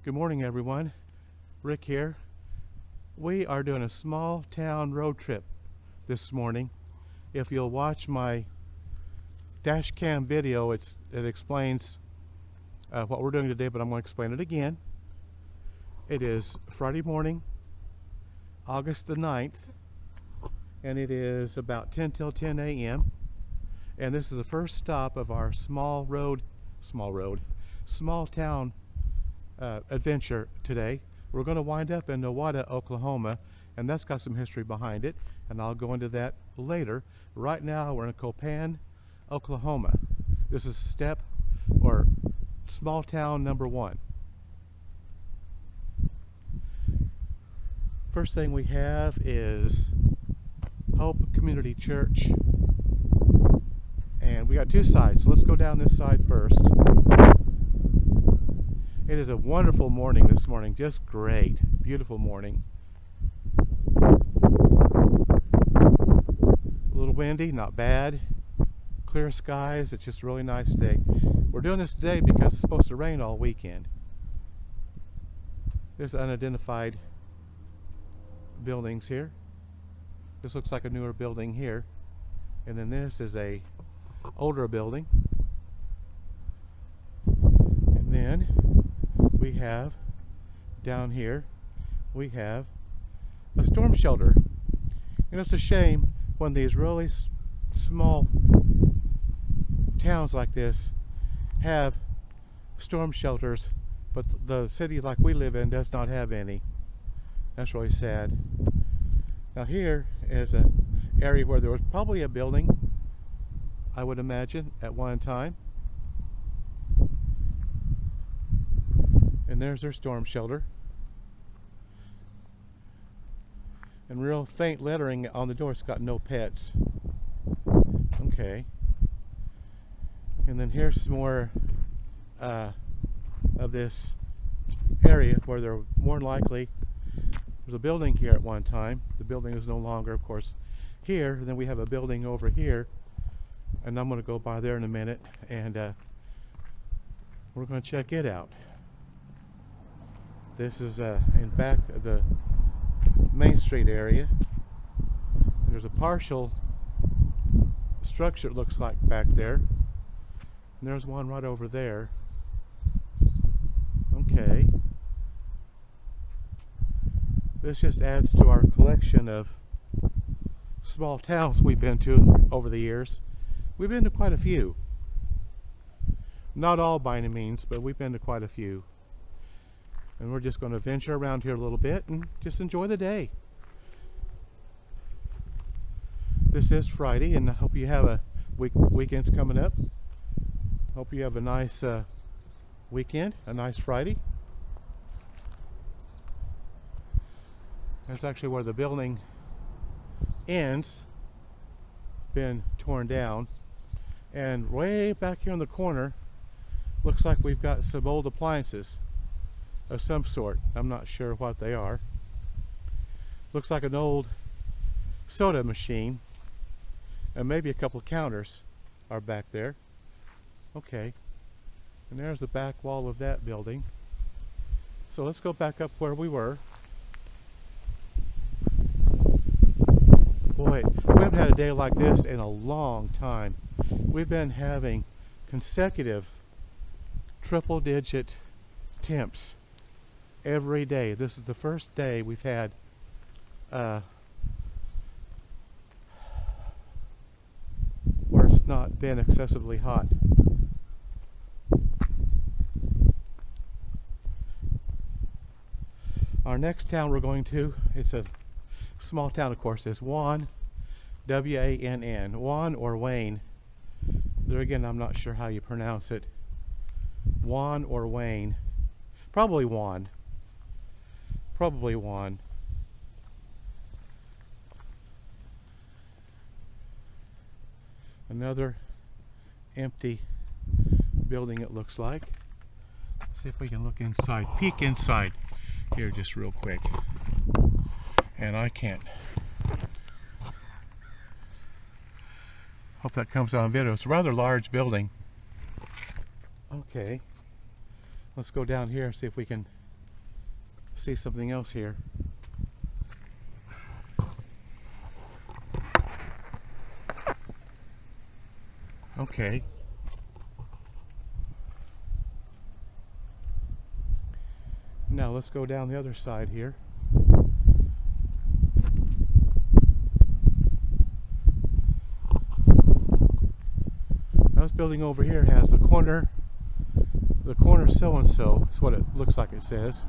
Good morning, everyone. Rick here. We are doing a small town road trip this morning. If you'll watch my dash cam video, it explains what we're doing today, but I'm going to explain it again. It is Friday morning, August the 9th, and it is about 10 till 10 a.m. And this is the first stop of our small town adventure today. We're going to wind up in Nowata, Oklahoma, and that's got some history behind it, and I'll go into that later. Right now we're in Copan, Oklahoma. This is step or small town number 1. First thing we have is Hope Community Church, and we got 2 sides, so let's go down this side first. It is a wonderful morning this morning, just great, beautiful morning. A little windy, not bad. Clear skies, it's just a really nice day. We're doing this today because it's supposed to rain all weekend. There's unidentified buildings here. This looks like a newer building here. And then this is a older building. And then we have down here, we have a storm shelter. You know, it's a shame when these really small towns like this have storm shelters, but the city like we live in does not have any. That's really sad. Now here is an area where there was probably a building, I would imagine, at one time. And there's their storm shelter. And real faint lettering on the door, it's got no pets. Okay. And then here's some more of this area where there more than likely was a building here at one time. The building is no longer, of course, here. And then we have a building over here. And I'm going to go by there in a minute, and we're going to check it out. This is in back of the Main Street area. There's a partial structure, it looks like, back there. And there's one right over there. Okay. This just adds to our collection of small towns we've been to over the years. We've been to quite a few. Not all by any means, but we've been to quite a few. And we're just going to venture around here a little bit and just enjoy the day. This is Friday, and I hope you have a weekend's coming up. Hope you have a nice weekend, a nice Friday. That's actually where the building ends, been torn down. And way back here in the corner, looks like we've got some old appliances of some sort. I'm not sure what they are. Looks like an old soda machine, and maybe a couple of counters are back there. Okay, and there's the back wall of that building. So let's go back up where we were. Boy, we haven't had a day like this in a long time. We've been having consecutive triple-digit temps every day. This is the first day we've had where it's not been excessively hot. Our next town we're going to, it's a small town, of course, is Wann, W-A-N-N, Wann or Wayne. There again, I'm not sure how you pronounce it. Wann or Wayne. Probably Wann. Probably Wann. Another empty building, it looks like. Let's see if we can look inside, peek inside here just real quick. And I can't. Hope that comes out on video. It's a rather large building. Okay. Let's go down here and see if we can see something else here. Okay. Now let's go down the other side here. Now this building over here has the corner so and so. That's what it looks like it says.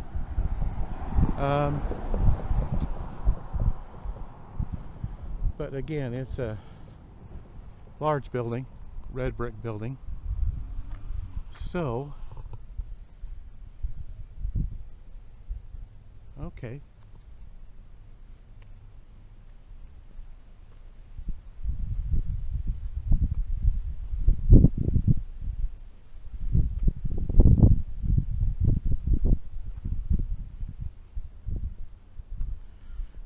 But again, it's a large building, red brick building. So, okay.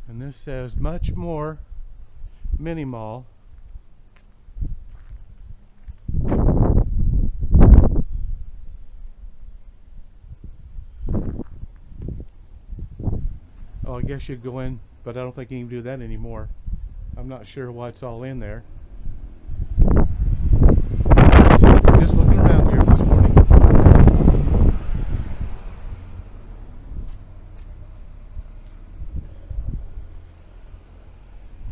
And this says much more mini mall. Oh, I guess you'd go in, but I don't think you can do that anymore. I'm not sure why it's all in there. Just looking around here this morning.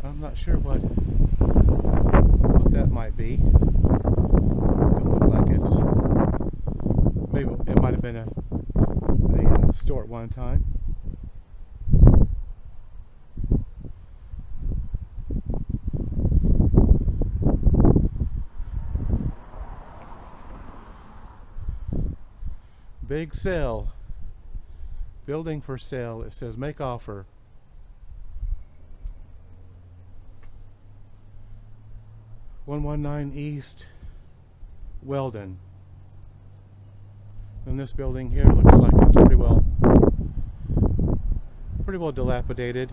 I'm not sure what that might be. Don't look like it's. Maybe it might have been a store at one time. Big sale. Building for sale. It says make offer. 119 East Weldon. And this building here looks like it's pretty well dilapidated.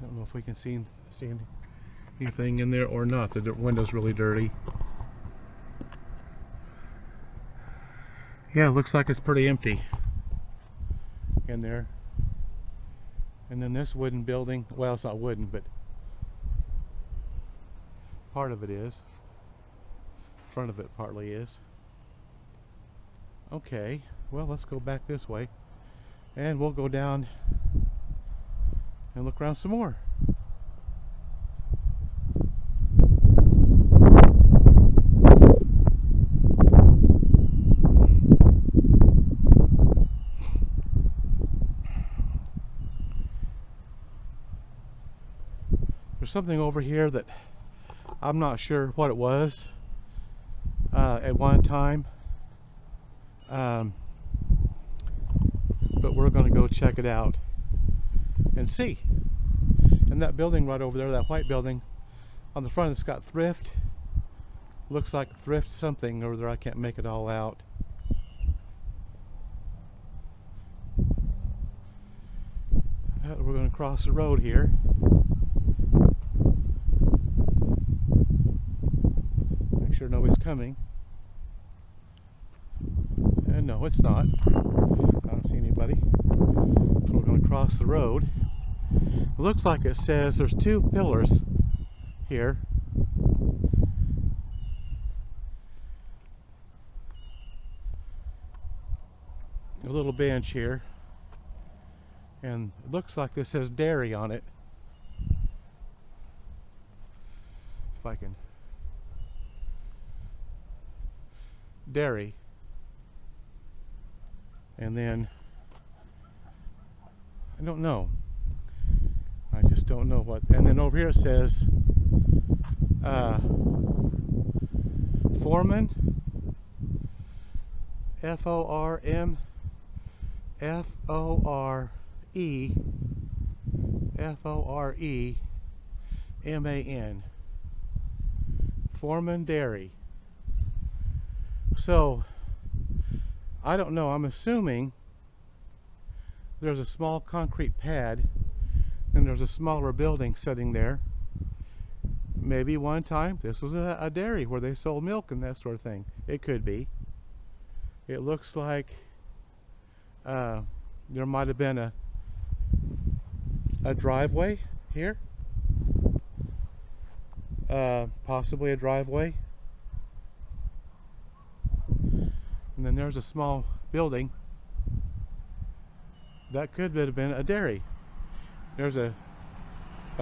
I don't know if we can see anything in there or not. The window's really dirty. Yeah, it looks like it's pretty empty in there. And then this wooden building, well, it's not wooden, but part of it is. Front of it partly is. Okay, well, let's go back this way. And we'll go down and look around some more. There's something over here that I'm not sure what it was at one time, but we're going to go check it out and see. And that building right over there, that white building on the front, it's got thrift. Looks like thrift something over there. I can't make it all out. We're going to cross the road here. Make sure nobody's coming. And no, it's not. I don't see anybody. So we're going to cross the road. It looks like it says there's two pillars here. A little bench here. And it looks like this says dairy on it. If I can. Dairy. And then, I don't know. I just don't know what. And then over here it says Foreman. F-O-R-M. F-O-R-E. F-O-R-E-M-A-N. Foreman Dairy. So, I don't know. I'm assuming there's a small concrete pad And there's a smaller building sitting there. Maybe one time this was a dairy where they sold milk and that sort of thing. It could be. It looks like there might have been a driveway here. Possibly a driveway. And then there's a small building. That could have been a dairy. There's a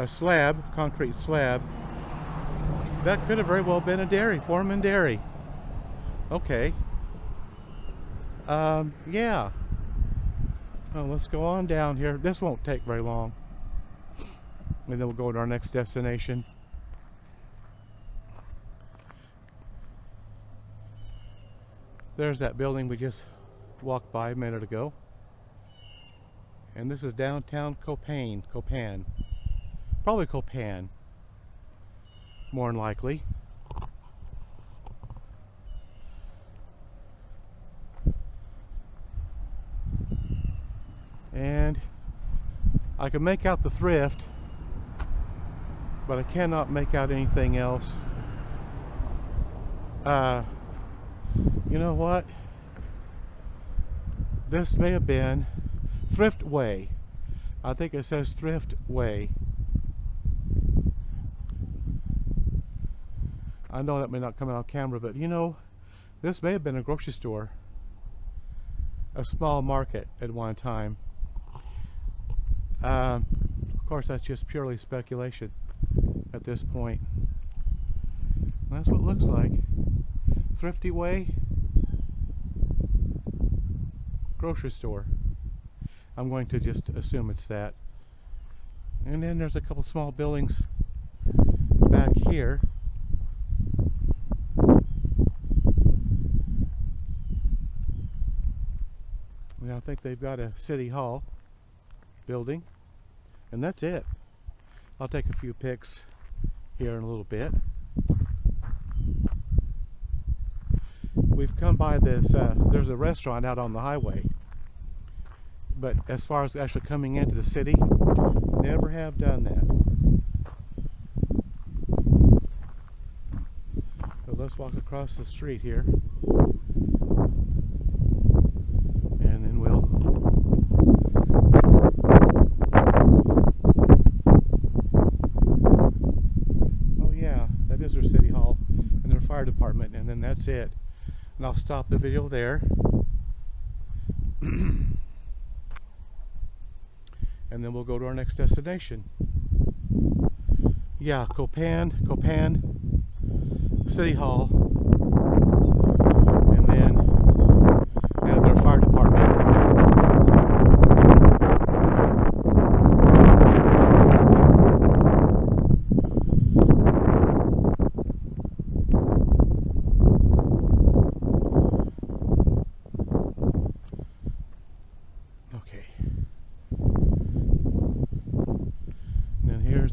slab, concrete slab. That could have very well been a dairy, Foreman Dairy. Okay. Yeah. Well, let's go on down here. This won't take very long. And then we'll go to our next destination. There's that building we just walked by a minute ago. And this is downtown Copan. Probably Copan. More than likely. And I can make out the thrift, but I cannot make out anything else. You know what? This may have been Thrift Way. I think it says Thrift Way. I know that may not come out on camera, but you know, this may have been a grocery store. A small market at one time. Of course, that's just purely speculation at this point. And that's what it looks like. Thrifty Way grocery store. I'm going to just assume it's that. And then there's a couple small buildings back here. And I think they've got a city hall building. And that's it. I'll take a few pics here in a little bit. We've come by this, there's a restaurant out on the highway. But as far as actually coming into the city, never have done that. So let's walk across the street here. And then we'll is their city hall and their fire department, and then that's it. And I'll stop the video there. And then we'll go to our next destination. Yeah, Copan City Hall, and then their fire department.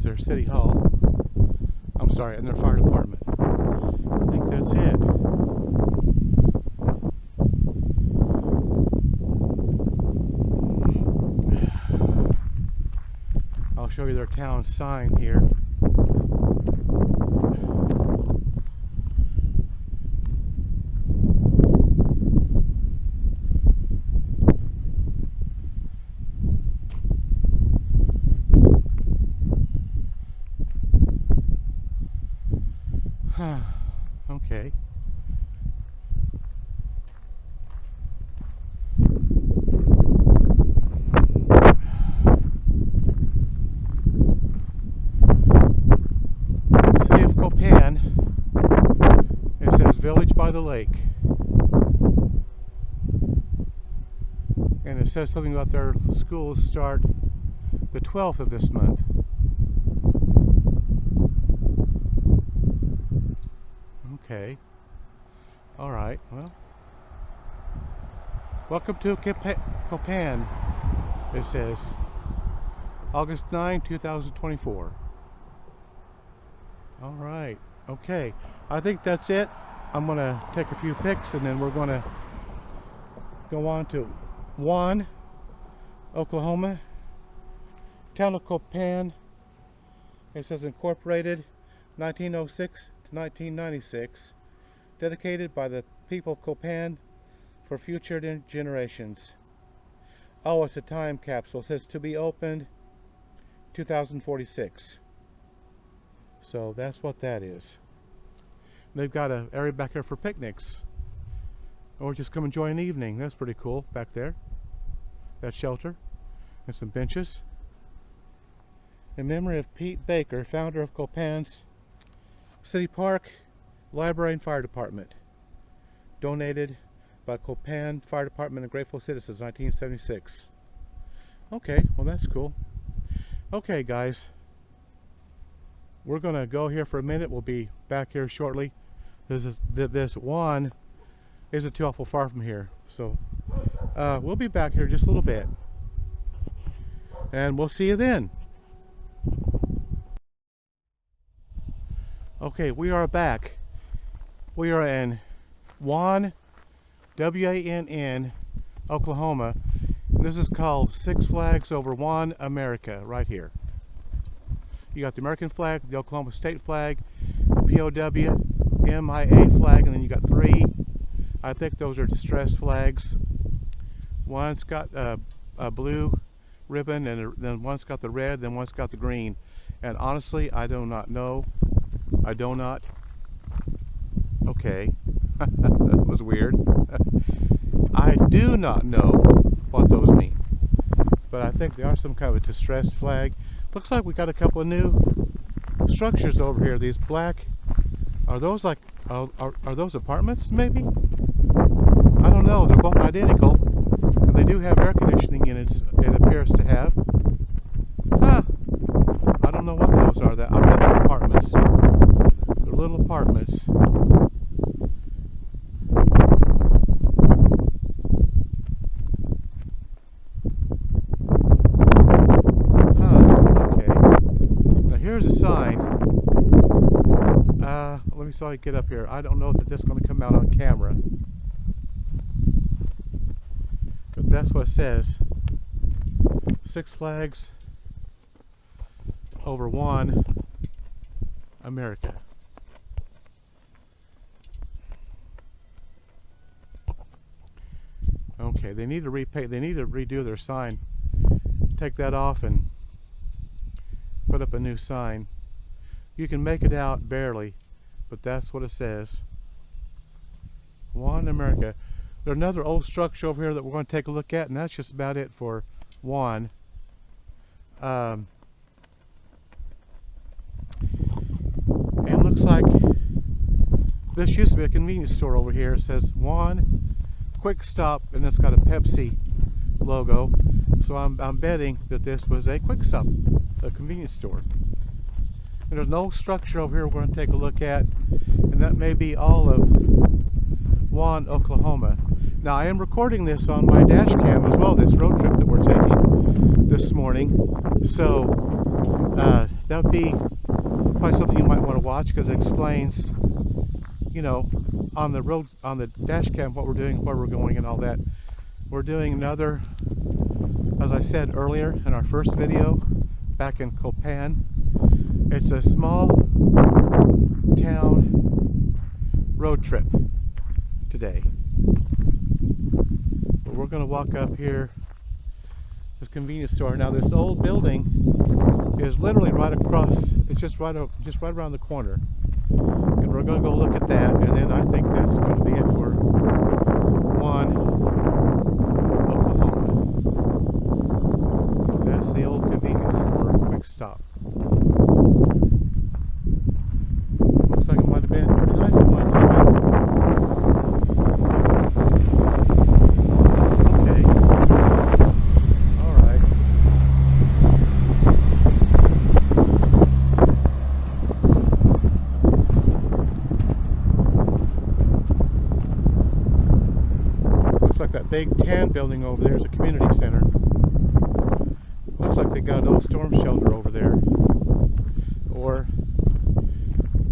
Their city hall. I'm sorry, and their fire department. I think that's it. I'll show you their town sign here. Okay. City of Copan. It says Village by the Lake. And it says something about their schools start the 12th of this month. Okay. All right. Well, welcome to Copan. It says August 9, 2024. All right. Okay. I think that's it. I'm going to take a few pics and then we're going to go on to Wann, Oklahoma, town of Copan. It says incorporated 1906 to 1996. Dedicated by the people of Copan for future generations. Oh, it's a time capsule. It says to be opened 2046. So that's what that is. They've got an area back here for picnics. Or just come enjoy an evening. That's pretty cool back there. That shelter. And some benches. In memory of Pete Baker, founder of Copan's City Park, Library and Fire Department. Donated by Copan Fire Department and Grateful Citizens, 1976. Okay, well that's cool. Okay guys, we're gonna go here for a minute. We'll be back here shortly. This Wann isn't too awful far from here, so we'll be back here just a little bit, and we'll see you then. Okay, we are back. We are in Wann, W-A-N-N, Oklahoma. This is called Six Flags Over Wann, America, right here. You got the American flag, the Oklahoma state flag, the POW, MIA flag, and then you got three. I think those are distress flags. One's got a blue ribbon, and then one's got the red, then one's got the green. And honestly, I do not know. I do not. Okay. That was weird. I do not know what those mean. But I think they are some kind of a distress flag. Looks like we got a couple of new structures over here. These black, are those like, are those apartments maybe? I don't know. They're both identical. And they do have air conditioning units, it appears to have. Huh. I don't know what those are. I bet they're apartments. They're little apartments. Here's a sign. Let me see how I get up here. I don't know that this is going to come out on camera, but that's what it says. Six Flags Over Wann, America. Okay, they need to repaint. They need to redo their sign. Take that off and put up a new sign. You can make it out barely, but that's what it says. Wann, America. There's another old structure over here that we're going to take a look at, and that's just about it for Wann. And it looks like this used to be a convenience store over here. It says Wann Quick Stop, and it's got a Pepsi logo. So I'm betting that this was a Quick Stop, a convenience store. And there's an old structure over here we're going to take a look at, and that may be all of Wann, Oklahoma. Now I am recording this on my dash cam as well, this road trip that we're taking this morning. So that would be probably something you might want to watch, because it explains, you know, on the road, on the dash cam, what we're doing, where we're going and all that. We're doing another, as I said earlier in our first video, back in Copan. It's a small town road trip today. But we're going to walk up here, this convenience store. Now this old building is literally right across, it's just right around the corner. And we're going to go look at that, and then I think that's going to be it for Wann, Oklahoma. That's the old convenience store, Quick Stop. Looks like it might have been pretty nice at one time. Okay. Alright. Looks like that big tan building over there is a community center. Looks like they got an old storm shelter over there. Or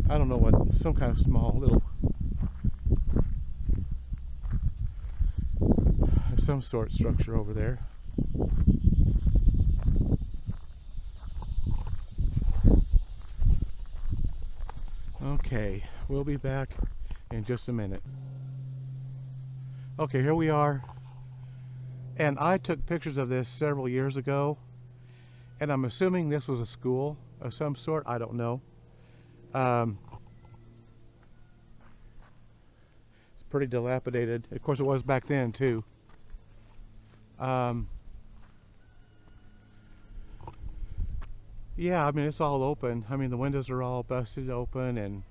I don't know what, some kind of small little, some sort of structure over there. Okay, we'll be back in just a minute. Okay, here we are. And I took pictures of this several years ago. And I'm assuming this was a school of some sort. I don't know. It's pretty dilapidated. Of course, it was back then, too. Yeah, I mean, it's all open. I mean, the windows are all busted open, and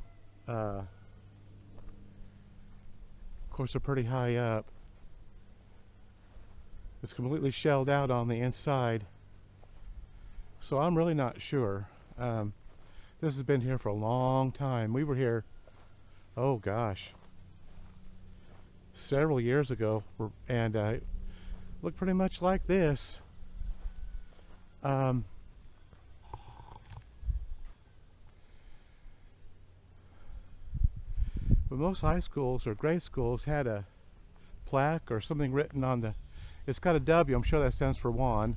of course, they're pretty high up. It's completely shelled out on the inside. So I'm really not sure. This has been here for a long time. We were here, oh gosh, several years ago, and it looked pretty much like this. But most high schools or grade schools had a plaque or something written on the, it's got a W, I'm sure that stands for Wann,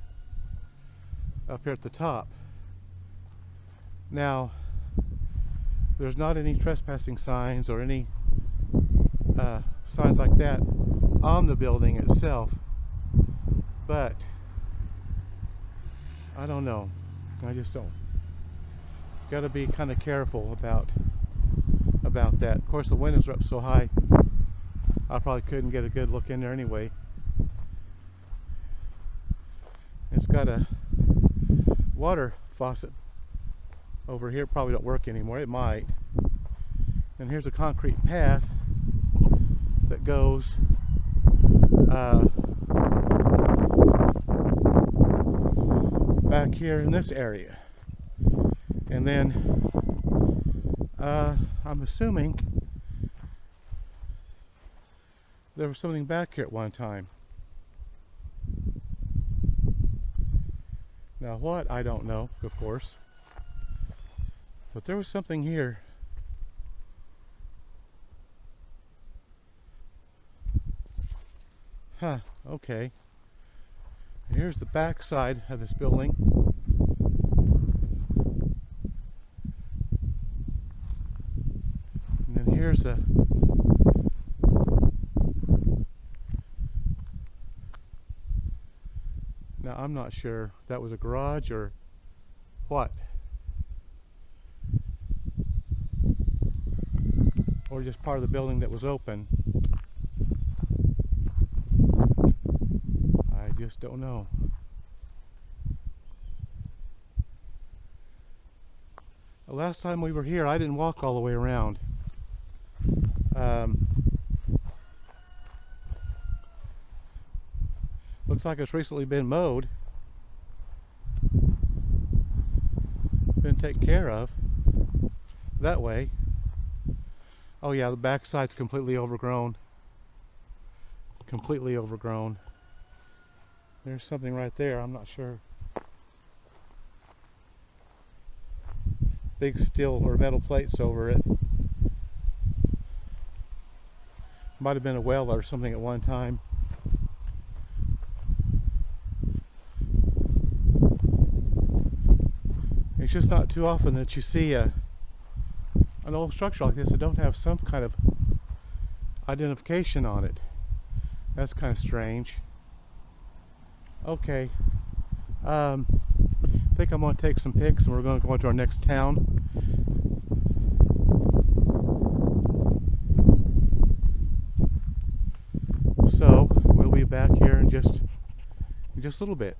up here at the top. Now, there's not any trespassing signs or any signs like that on the building itself, but I don't know. I just don't. Got to be kind of careful about that. Of course, the windows are up so high, I probably couldn't get a good look in there anyway. It's got a water faucet over here. Probably don't work anymore. It might. And here's a concrete path that goes back here in this area. And then I'm assuming there was something back here at one time. Now what? I don't know, of course. But there was something here. Huh, okay. Here's the back side of this building. And then here's a now I'm not sure if that was a garage or what. Or just part of the building that was open. I just don't know. The last time we were here, I didn't walk all the way around. Looks like it's recently been mowed. Been taken care of. That way. Oh yeah, the back side's completely overgrown. Completely overgrown. There's something right there, I'm not sure. Big steel or metal plates over it. Might have been a well or something at one time. It's just not too often that you see an old structure like this that don't have some kind of identification on it. That's kind of strange. Okay, I think I'm going to take some pics and we're going to go into our next town. So we'll be back here in just a little bit.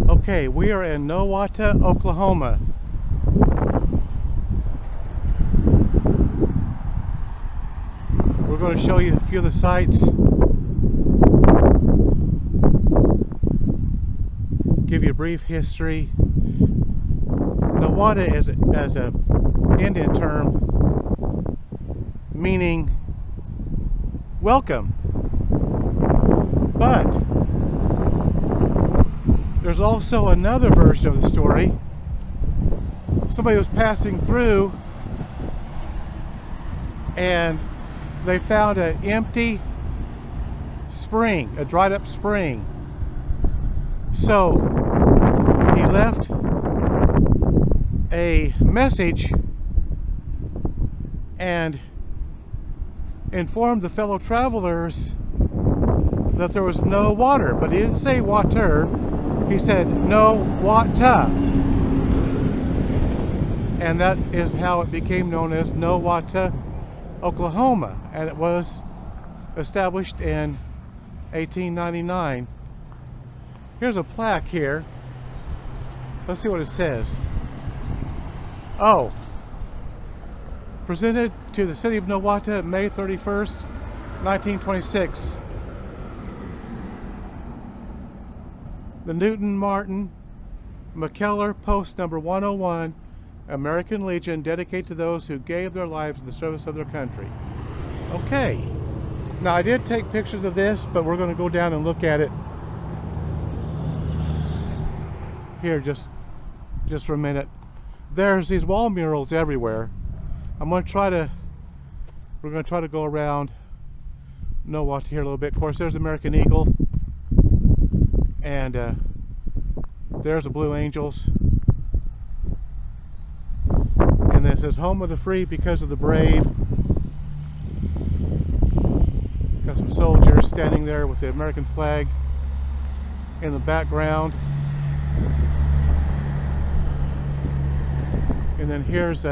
Okay, we are in Nowata, Oklahoma. We're going to show you a few of the sights, give you a brief history. Nowata is as a Indian term meaning welcome, but there's also another version of the story. Somebody was passing through and they found an empty spring, a dried up spring. So he left a message and informed the fellow travelers that there was no water. But he didn't say water, he said no wata. And that is how it became known as Nowata, Oklahoma. And it was established in 1899. Here's a plaque here. Let's see what it says. Oh, presented to the city of Nowata May 31st, 1926. The Newton Martin McKellar Post number 101, American Legion, dedicated to those who gave their lives in the service of their country. Okay. Now I did take pictures of this, but we're going to go down and look at it here just for a minute. There's these wall murals everywhere. We're going to try to go around Nowata here a little bit. Of course, there's the American Eagle, and there's the Blue Angels. And then it says home of the free because of the brave. Got some soldiers standing there with the American flag in the background. And then here's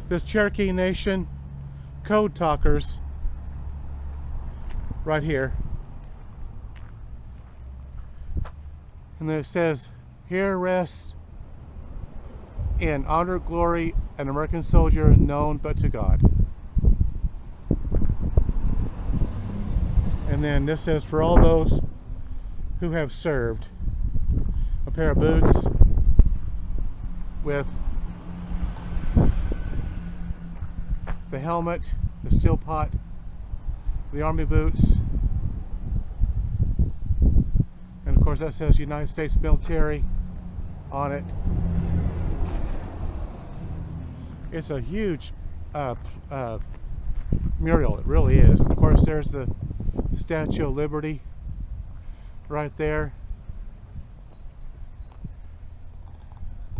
this Cherokee Nation code talkers right here. And then it says, here rests in honor, glory, an American soldier known but to God. And then this says, for all those who have served, a pair of boots with the helmet, the steel pot, the army boots, and of course that says United States Military on it. It's a huge mural, it really is. And of course there's the Statue of Liberty right there.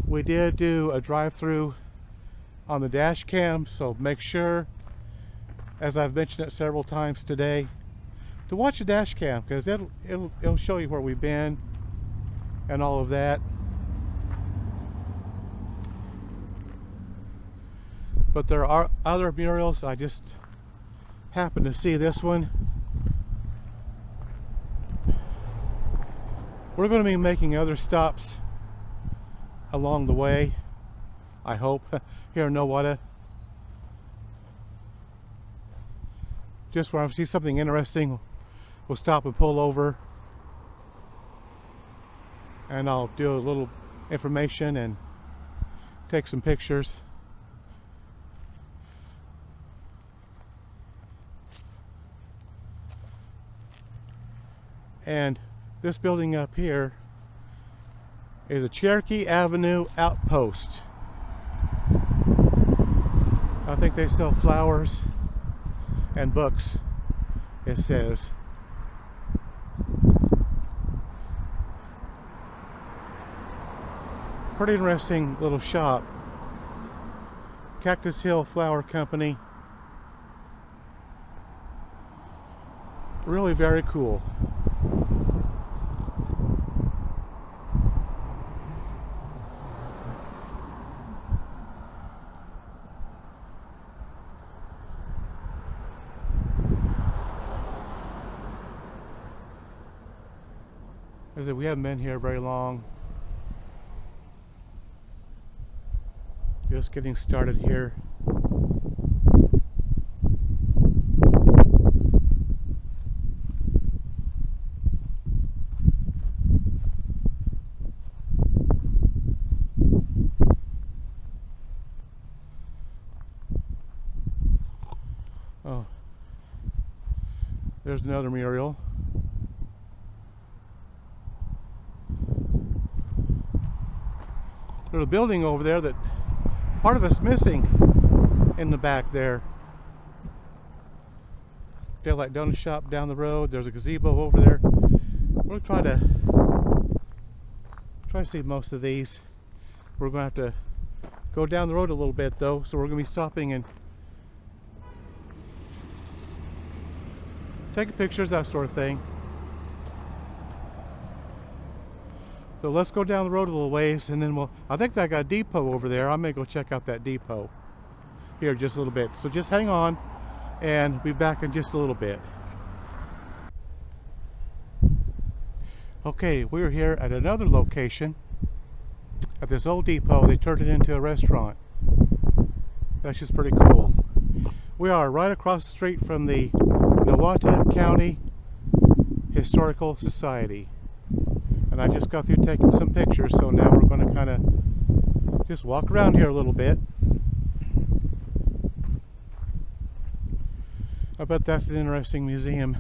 We did do a drive-through on the dash cam, so make sure, as I've mentioned it several times today, to watch the dash cam, because it'll show you where we've been and all of that. But there are other murals. I just happened to see this one. We're going to be making other stops along the way, I hope, here in Nowata. Just where I see something interesting, we'll stop and pull over, and I'll do a little information and take some pictures. And this building up here is a Cherokee Avenue outpost. I think they sell flowers and books, it says. Pretty interesting little shop. Cactus Hill Flower Company. Really very cool. As if we haven't been here very long. Just getting started here. Oh, there's another mural. There's a building over there that part of it's missing in the back there. Daylight Donut Shop down the road. There's a gazebo over there. We'll try to see most of these. We're going to have to go down the road a little bit though, so we're going to be stopping in taking pictures, that sort of thing. So let's go down the road a little ways, and then I think I got a depot over there. I may go check out that depot here just a little bit. So just hang on, and we'll be back in just a little bit. Okay, we're here at another location at this old depot. They turned it into a restaurant. That's just pretty cool. We are right across the street from the Nowata County Historical Society. And I just got through taking some pictures, so now we're going to kind of just walk around here a little bit. I bet that's an interesting museum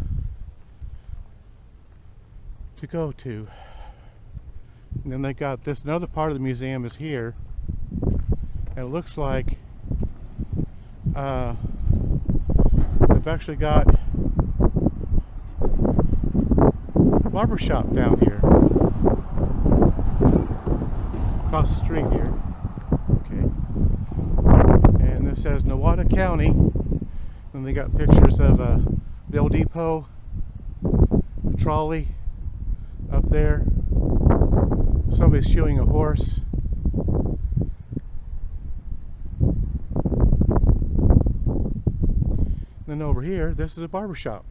to go to. And then they got this, another part of the museum is here, and it looks like they've actually got a barbershop down here across the street here. Okay, and this says Nowata County, and they got pictures of the old depot, the trolley up there, somebody's shoeing a horse. Then over here, this is a barbershop.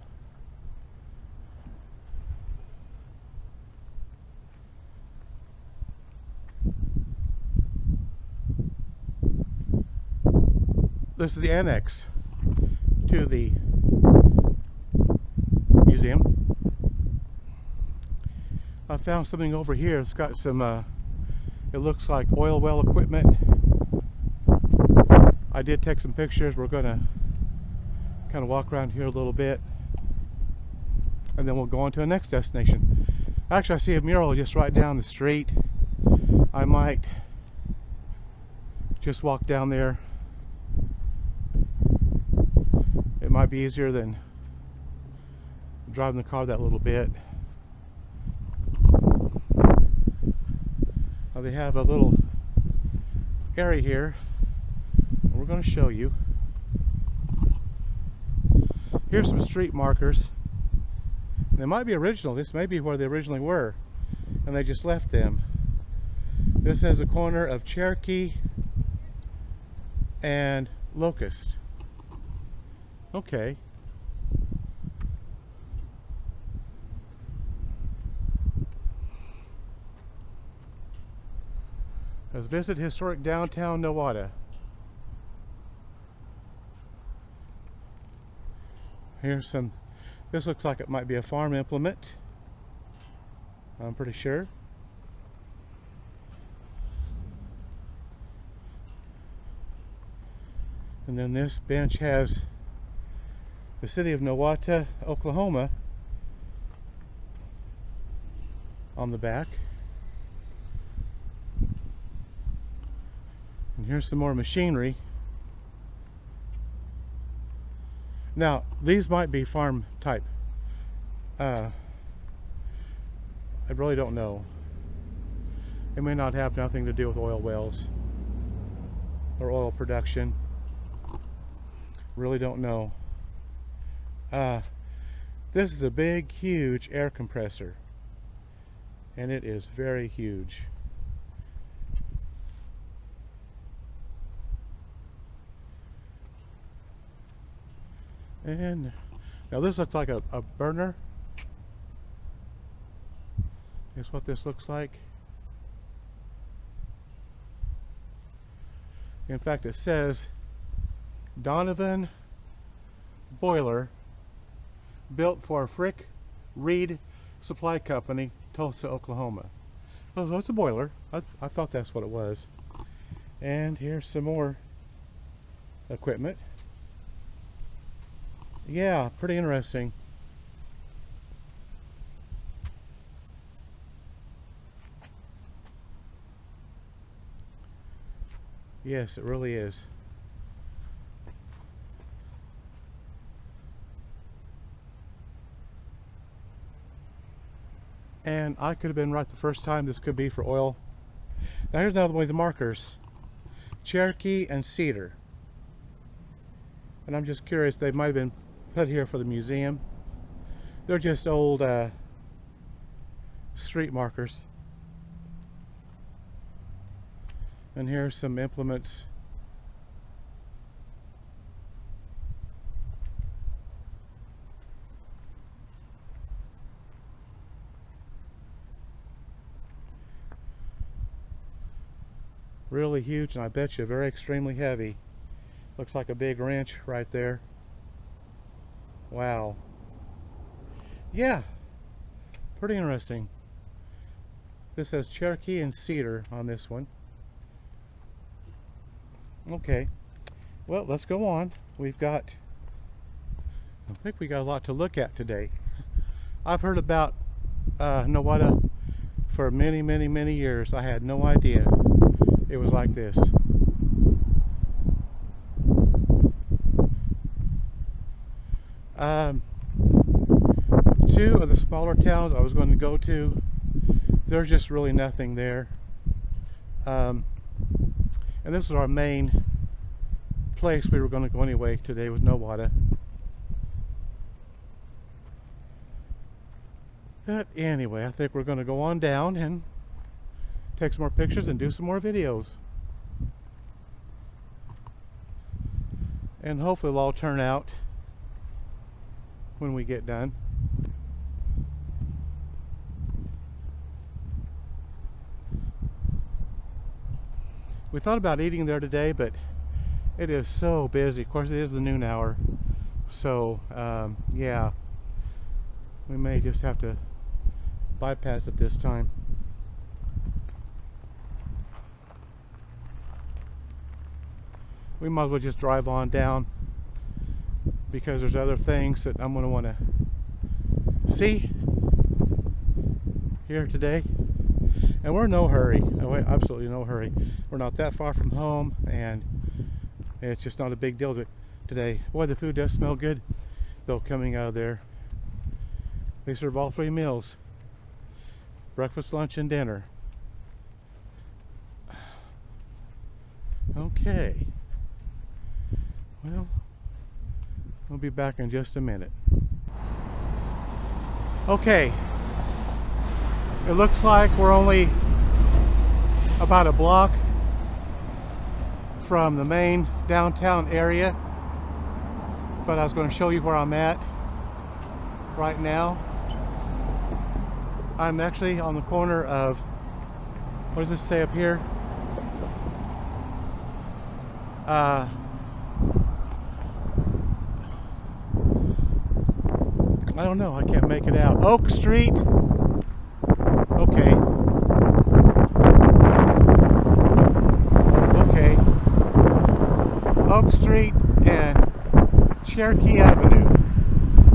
This is the annex to the museum. I found something over here. It's got some, it looks like oil well equipment. I did take some pictures. We're going to kind of walk around here a little bit, and then we'll go on to the next destination. Actually, I see a mural just right down the street. I might just walk down there. It might be easier than driving the car that little bit. Now they have a little area here, and we're going to show you. Here's some street markers. They might be original. This may be where they originally were, and they just left them. This has a corner of Cherokee and Locust. Okay. Let's visit historic downtown Nowata. Here's some, this looks like it might be a farm implement. I'm pretty sure. And then this bench has the city of Nowata, Oklahoma on the back. And here's some more machinery. Now, these might be farm type. I really don't know. It may not have nothing to do with oil wells or oil production. Really don't know. This is a big, huge air compressor, and it is very huge. And now this looks like a burner. Is what this looks like. In fact, it says Donovan boiler built for Frick Reed Supply Company, Tulsa, Oklahoma. Oh, so it's a boiler. I thought that's what it was. And here's some more equipment. Yeah, pretty interesting. Yes, it really is. And I could have been right the first time. This could be for oil. Now here's another one of the markers. Cherokee and Cedar. And I'm just curious, they might have been put here for the museum. They're just old street markers. And here's some implements. Really huge, and I bet you very extremely heavy. Looks like a big wrench right there. Wow. Yeah, pretty interesting. This says Cherokee and Cedar on this one. Okay, well, let's go on. I think we got a lot to look at today. I've heard about Nowata for many, many, many years. I had no idea it was like this. Two of the smaller towns I was going to go to, there's just really nothing there. And this is our main place we were going to go anyway today, was Nowata. But anyway, I think we're going to go on down and take some more pictures and do some more videos. And hopefully it'll all turn out when we get done. We thought about eating there today, but it is so busy. Of course, it is the noon hour. So, yeah, we may just have to bypass it this time. We might as well just drive on down, because there's other things that I'm going to want to see here today. And we're in no hurry. Absolutely no hurry. We're not that far from home, and it's just not a big deal today. Boy, the food does smell good, though, coming out of there. They serve all 3 meals: breakfast, lunch, and dinner. Okay. Well, we'll be back in just a minute. Okay. It looks like we're only about a block from the main downtown area, but I was going to show you where I'm at right now. I'm actually on the corner of, what does this say up here? I don't know, I can't make it out. Oak Street. Okay. Okay. Oak Street and Cherokee Avenue.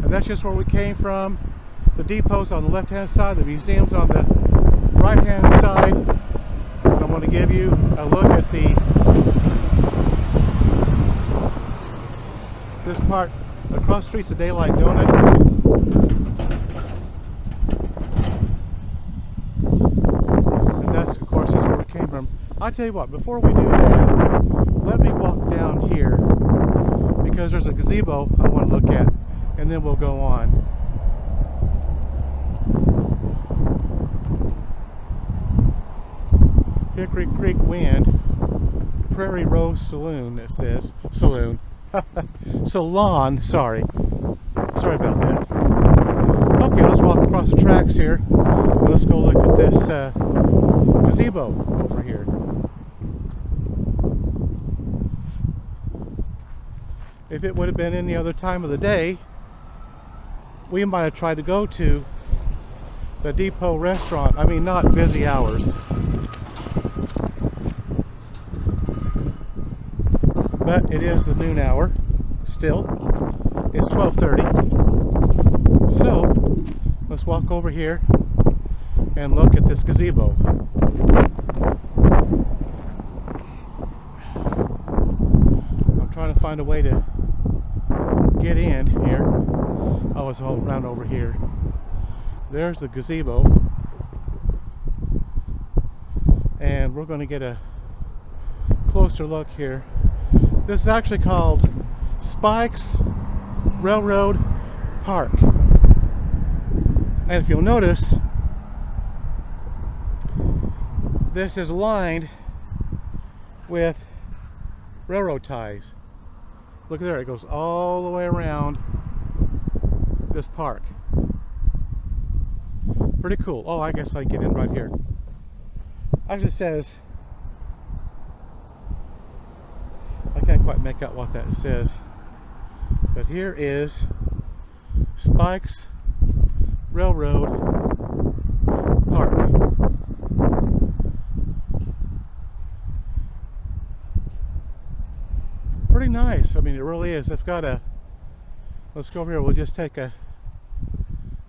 And that's just where we came from. The depot's on the left-hand side, the museum's on the right-hand side. And I'm going to give you a look at this part. Across the street's a Daylight Donut. I'll tell you what, before we do that, let me walk down here, because there's a gazebo I want to look at, and then we'll go on. Hickory Creek Wind, Prairie Rose Saloon, it says. Saloon. Salon, sorry. Sorry about that. Okay, let's walk across the tracks here. Let's go look at this gazebo over here. If it would have been any other time of the day, we might have tried to go to the depot restaurant. I mean, not busy hours. But it is the noon hour still. It's 12:30. So let's walk over here and look at this gazebo. I'm trying to find a way to get in here. Oh, it's all around over here. There's the gazebo. And we're going to get a closer look here. This is actually called Spikes Railroad Park. And if you'll notice, this is lined with railroad ties. Look there, it goes all the way around this park. Pretty cool. Oh, I guess I can get in right here. Actually, it says, I can't quite make out what that says, but here is Spikes Railroad Park. Pretty nice. I mean, it really is. I've got a, let's go over here. We'll just take a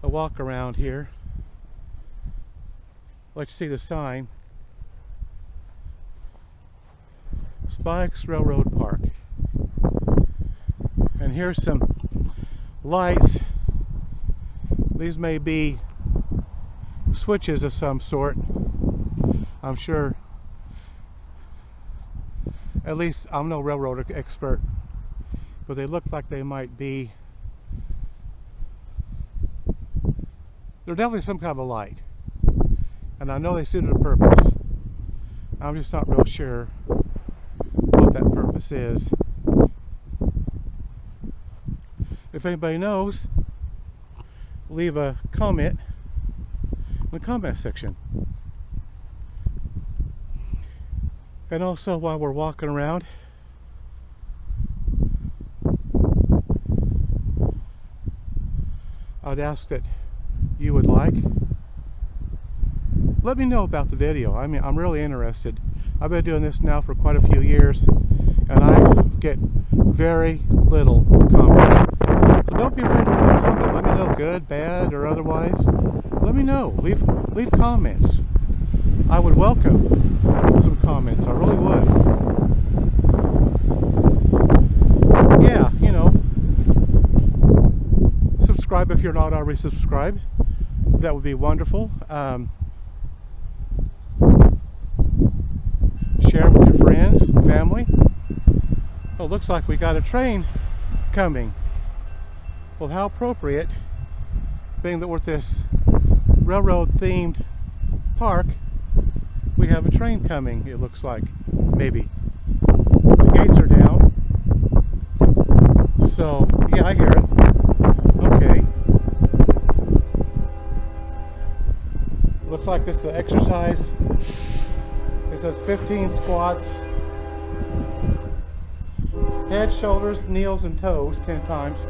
walk around here. Let you see the sign. Spikes Railroad Park. And here's some lights. These may be switches of some sort. I'm sure. At least I'm no railroad expert, but they look like they might be. They're definitely some kind of a light. And I know they suited a purpose. I'm just not real sure what that purpose is. If anybody knows, leave a comment in the comment section. And also, while we're walking around, I'd ask that you would let me know about the video. I mean, I'm really interested. I've been doing this now for quite a few years, and I get very little comments. So don't be afraid to leave a comment. Let me know, good, bad, or otherwise. Let me know. Leave comments. I would welcome some comments. I really would. Yeah, you know, subscribe if you're not already subscribed. That would be wonderful. Share with your friends, family. Oh, looks like we got a train coming. Well, how appropriate, being that we're at this railroad themed park, we have a train coming, it looks like. Maybe. The gates are down. So, yeah, I hear it. Okay. Looks like this is an exercise. It says 15 squats. Head, shoulders, knees, and toes 10 times.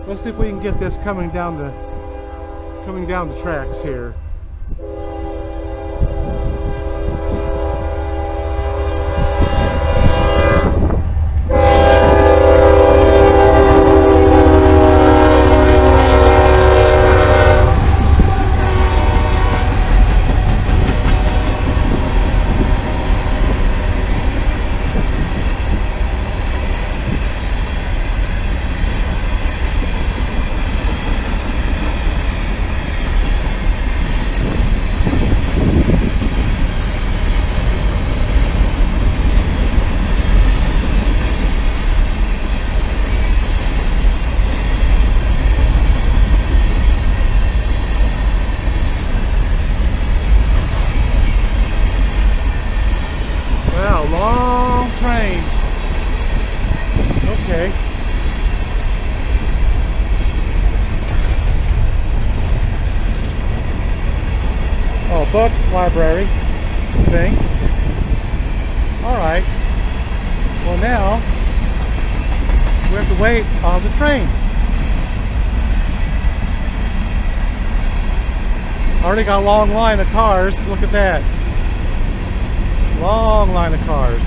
Let's see if we can get this coming down the tracks here. Long train. Okay. Oh, book library thing. Alright. Well, now we have to wait on the train. Already got a long line of cars. Look at that. Long line of cars.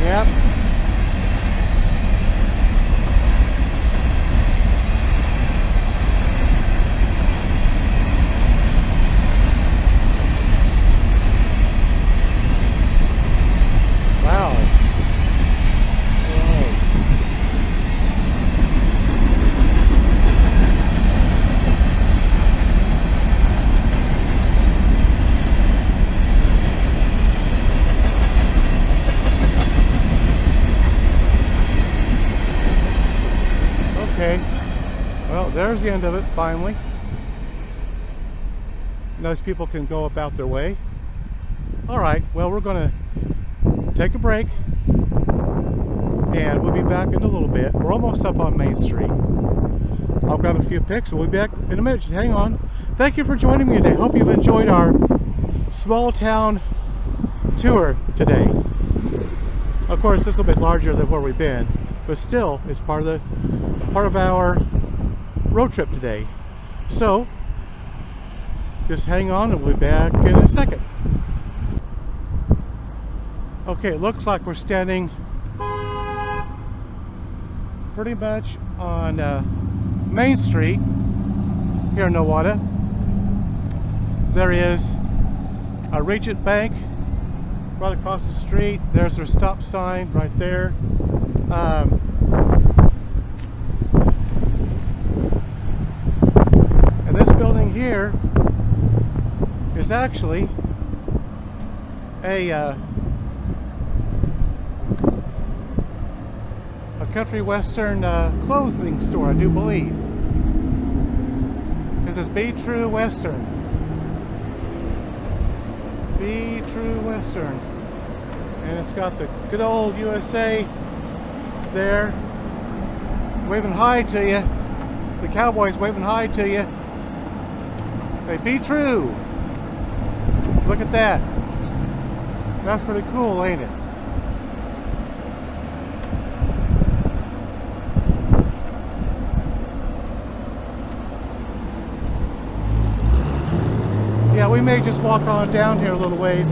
Yep. Wow. Whoa. there's the end of it, finally. Those people can go about their way. Alright, well, we're going to take a break, and we'll be back in a little bit. We're almost up on Main Street. I'll grab a few pics, and we'll be back in a minute. Just hang on. Thank you for joining me today. Hope you've enjoyed our small town tour today. Of course, it's a little bit larger than where we've been, but still, it's part of our road trip today. So, just hang on, and we'll be back in a second. Okay, it looks like we're standing pretty much on Main Street here in Nowata. There is a Regent Bank right across the street. There's their stop sign right there. And this building here is actually a country western clothing store, I do believe. This is Be True Western. Be True Western. And it's got the good old USA there waving hi to you. The cowboys waving hi to you. They be true. Look at that. That's pretty cool, ain't it? Yeah, we may just walk on down here a little ways.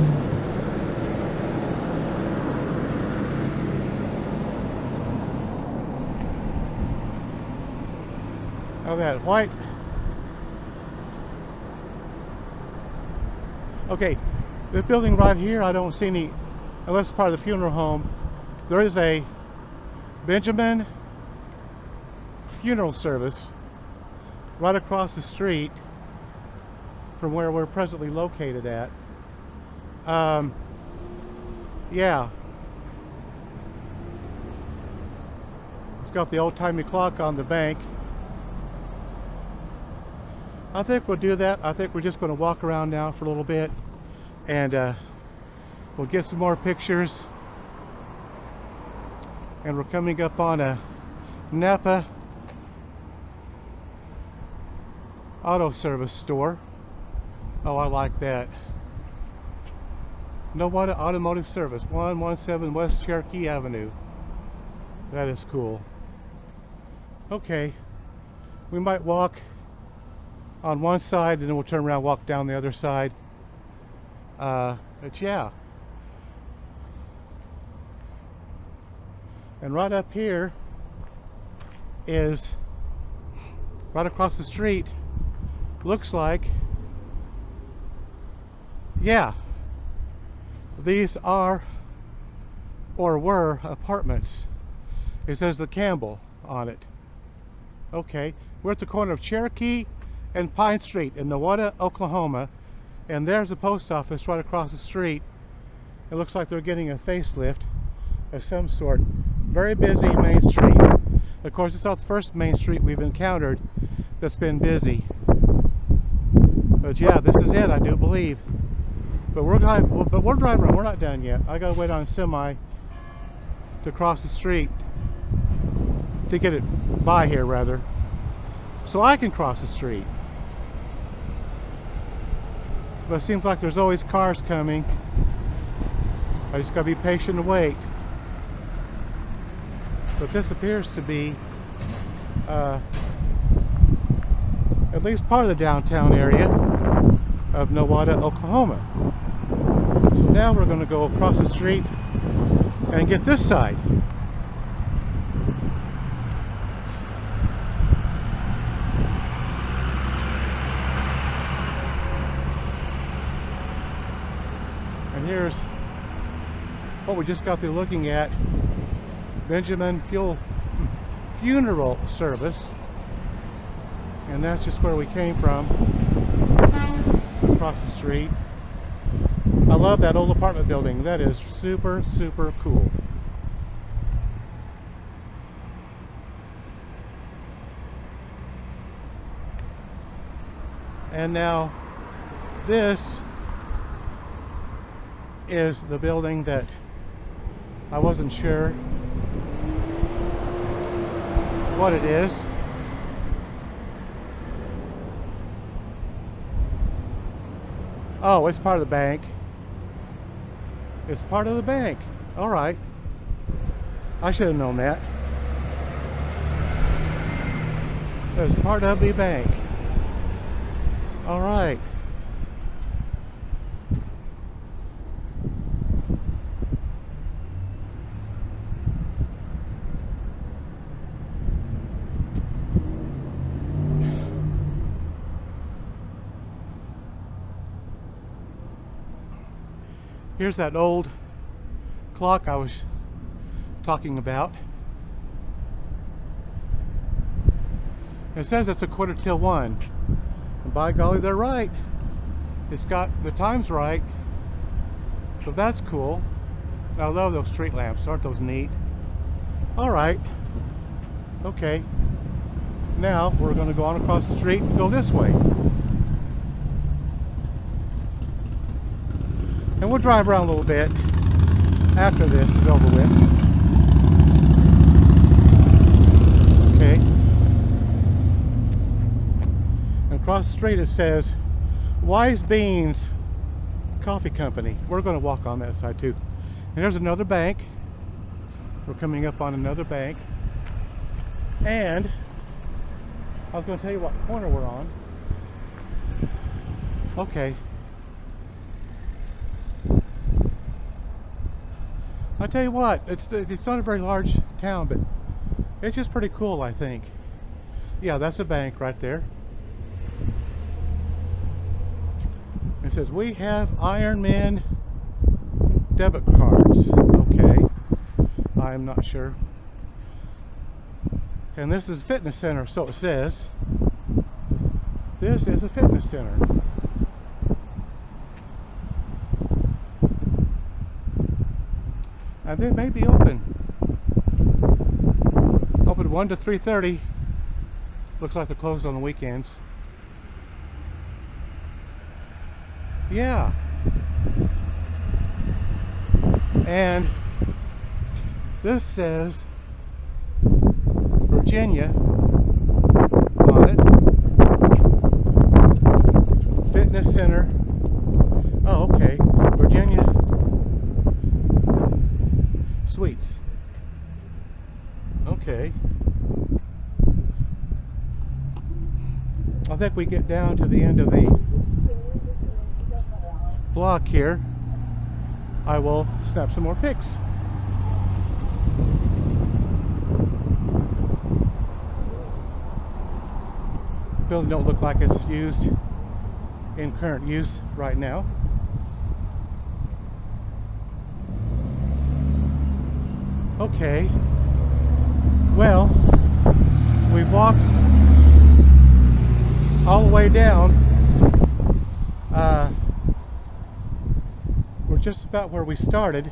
Oh, that white. Okay, this building right here, I don't see any, unless it's part of the funeral home. There is a Benjamin funeral service right across the street from where we're presently located at. Yeah. It's got the old-timey clock on the bank. I think we'll do that. I think we're just going to walk around now for a little bit, and we'll get some more pictures. And we're coming up on a Napa auto service store. Oh, I like that. Nowata Automotive Service, 117 West Cherokee Avenue. That is cool. Okay, we might walk on one side and then we'll turn around and walk down the other side. But yeah. And right up here is, right across the street, looks like, yeah, these are or were apartments. It says the Campbell on it. Okay, we're at the corner of Cherokee and Pine Street in Nowata, Oklahoma, and there's the post office right across the street. It looks like they're getting a facelift of some sort. Very busy Main Street. Of course, it's not the first Main Street we've encountered that's been busy. But yeah, this is it, I do believe. But we're driving. We're not done yet. I gotta wait on a semi to cross the street, to get it by here rather, so I can cross the street. But it seems like there's always cars coming. I just gotta be patient and wait. But this appears to be at least part of the downtown area of Nowata, Oklahoma. So now we're going to go across the street and get this side. And here's what we just got through looking at. Benjamin Funeral Service. And that's just where we came from, across the street. I love that old apartment building. That is super, super cool. And now this is the building that I wasn't sure what it is. Oh, it's part of the bank. It's part of the bank. All right. I should have known that. It's part of the bank. All right. Here's that old clock I was talking about. It says it's 1:45. And by golly, they're right. It's got the times right. So that's cool. I love those street lamps. Aren't those neat? All right. Okay. Now we're going to go on across the street and go this way. And we'll drive around a little bit after this is over with. Okay. And across the street it says Wise Beans Coffee Company. We're going to walk on that side too. And there's another bank. We're coming up on another bank. And I was going to tell you what corner we're on. Okay. I tell you what, it's not a very large town, but it's just pretty cool, I think. Yeah, that's a bank right there. It says we have Ironman debit cards. Okay, I'm not sure. And this is a fitness center, so it says. This is a fitness center. And they may be open 1 to 3:30. Looks like they're closed on the weekends. Yeah. And this says Virginia on it. Fitness Center. Oh, okay. Virginia Suites. Okay. I think we get down to the end of the block here. I will snap some more pics. Building don't look like it's used in current use right now. Okay, well, we've walked all the way down. We're just about where we started.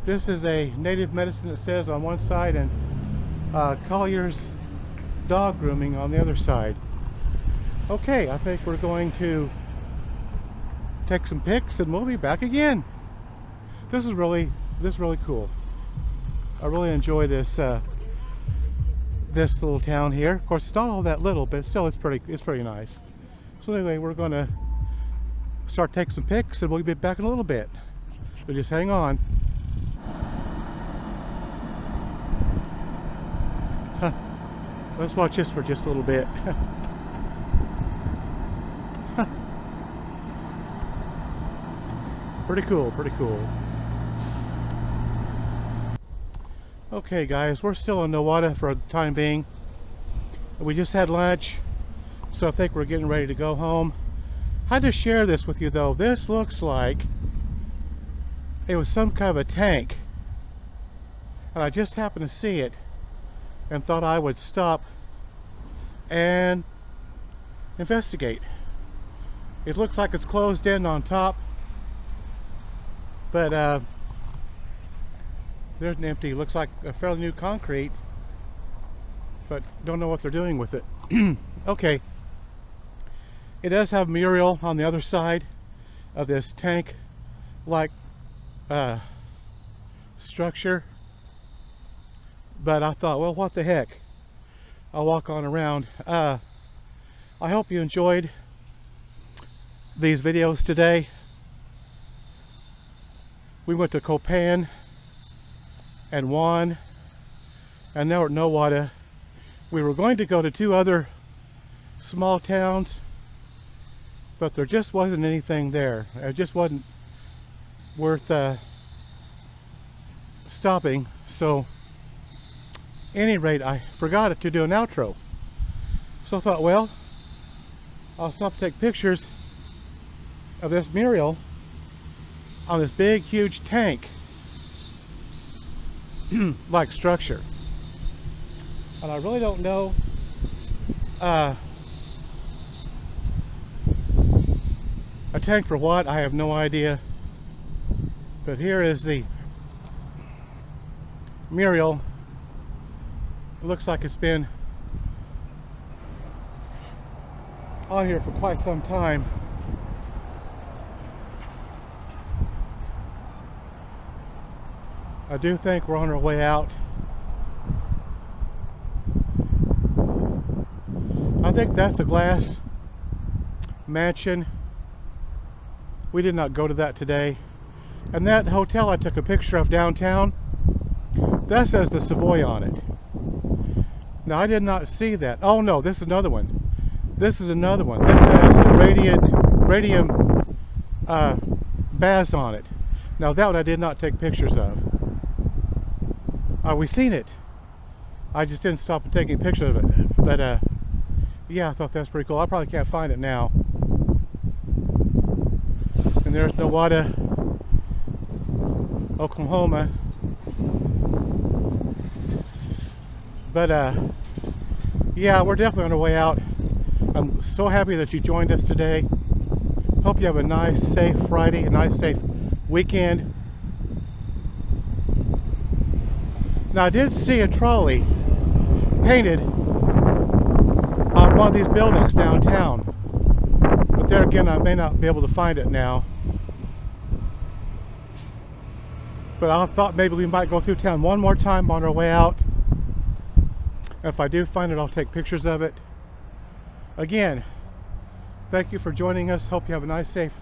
This is a native medicine, it says, on one side, and Collier's dog grooming on the other side. Okay, I think we're going to take some pics and we'll be back again. This is really cool. I really enjoy this this little town here. Of course, it's not all that little, but still, it's pretty nice. So anyway, we're going to start taking some pics, and we'll be back in a little bit. So just hang on. Let's watch this for just a little bit. Pretty cool, pretty cool. Okay guys, we're still in Nowata for the time being. We just had lunch, so I think we're getting ready to go home. I had to share this with you though. This looks like it was some kind of a tank, and I just happened to see it and thought I would stop and investigate. It looks like it's closed in on top, but there's an empty, looks like a fairly new concrete, but don't know what they're doing with it. Okay, It does have a mural on the other side of this tank like structure, but I thought, well, what the heck, I'll walk on around. I hope you enjoyed these videos today. We went to Copan and Wann and now at Nowata. We were going to go to 2 other small towns, but there just wasn't anything there. It just wasn't worth stopping. So, at any rate, I forgot to do an outro. So I thought, well, I'll stop to take pictures of this mural on this big, huge tank like structure. And I really don't know a tank for what, I have no idea. But here is the mural. It looks like it's been on here for quite some time. I do think we're on our way out. I think that's a glass mansion. We did not go to that today. And that hotel I took a picture of downtown, that says the Savoy on it. Now I did not see that. Oh no, this is another one. This is another one. This has the radium baths on it. Now that one I did not take pictures of. We seen it. I just didn't stop and take any pictures of it. But yeah, I thought that's pretty cool. I probably can't find it now. And there's Nowata, Oklahoma. But yeah, we're definitely on our way out. I'm so happy that you joined us today. Hope you have a nice, safe Friday, a nice, safe weekend. Now I did see a trolley painted on one of these buildings downtown. But there again, I may not be able to find it now. But I thought maybe we might go through town one more time on our way out. And if I do find it, I'll take pictures of it. Again, thank you for joining us. Hope you have a nice, safe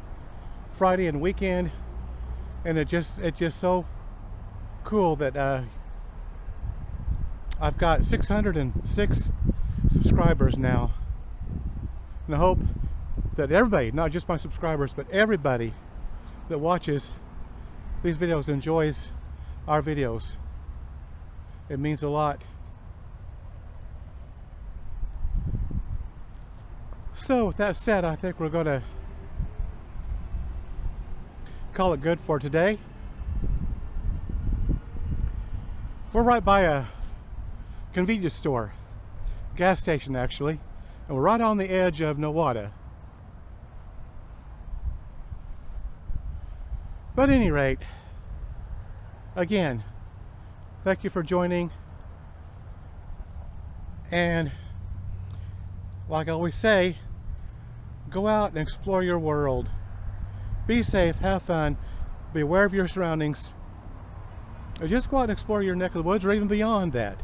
Friday and weekend. And it's just so cool that I've got 606 subscribers now. And I hope that everybody, not just my subscribers, but everybody that watches these videos enjoys our videos. It means a lot. So with that said, I think we're going to call it good for today. We're right by a convenience store, gas station actually, and we're right on the edge of Nowata. But at any rate, again, thank you for joining. And like I always say, go out and explore your world. Be safe, have fun, be aware of your surroundings. Or just go out and explore your neck of the woods or even beyond that.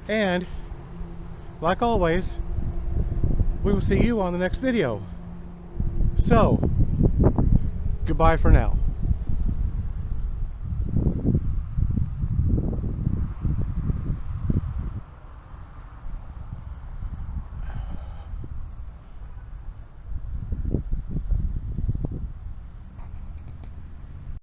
And, like always, we will see you on the next video. So, goodbye for now.